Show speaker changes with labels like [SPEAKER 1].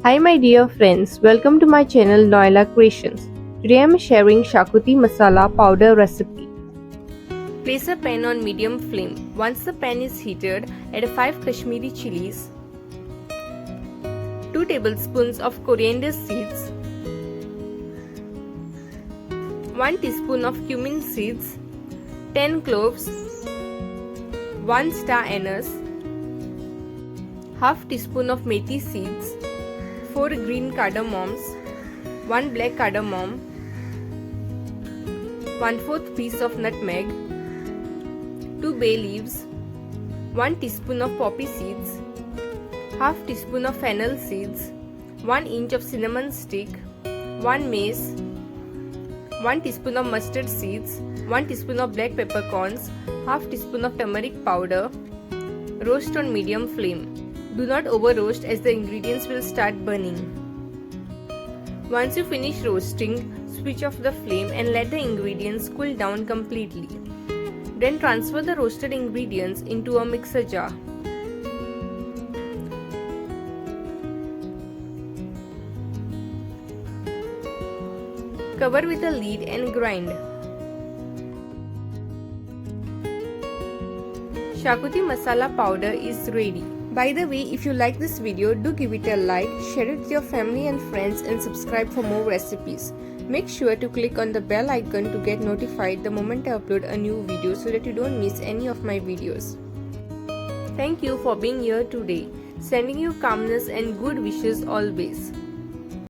[SPEAKER 1] Hi my dear friends, welcome to my channel Noella Creations. Today I am sharing Xacuti Masala powder recipe. Place a pan on medium flame. Once the pan is heated, add 5 Kashmiri chilies, 2 tablespoons of coriander seeds, 1 teaspoon of cumin seeds, 10 cloves, 1 star anise, half teaspoon of methi seeds, 4 green cardamoms, 1 black cardamom, 1/4 piece of nutmeg, 2 bay leaves, 1 teaspoon of poppy seeds, half teaspoon of fennel seeds, 1 inch of cinnamon stick, 1 mace, 1 teaspoon of mustard seeds, 1 teaspoon of black peppercorns, half teaspoon of turmeric powder. Roast on medium flame. Do not over roast as the ingredients will start burning. Once you finish roasting, switch off the flame and let the ingredients cool down completely. Then transfer the roasted ingredients into a mixer jar. Cover with a lid and grind. Xacuti Masala powder is ready. By the way, if you like this video, do give it a like, share it with your family and friends and subscribe for more recipes. Make sure to click on the bell icon to get notified the moment I upload a new video so that you don't miss any of my videos. Thank you for being here today. Sending you calmness and good wishes always.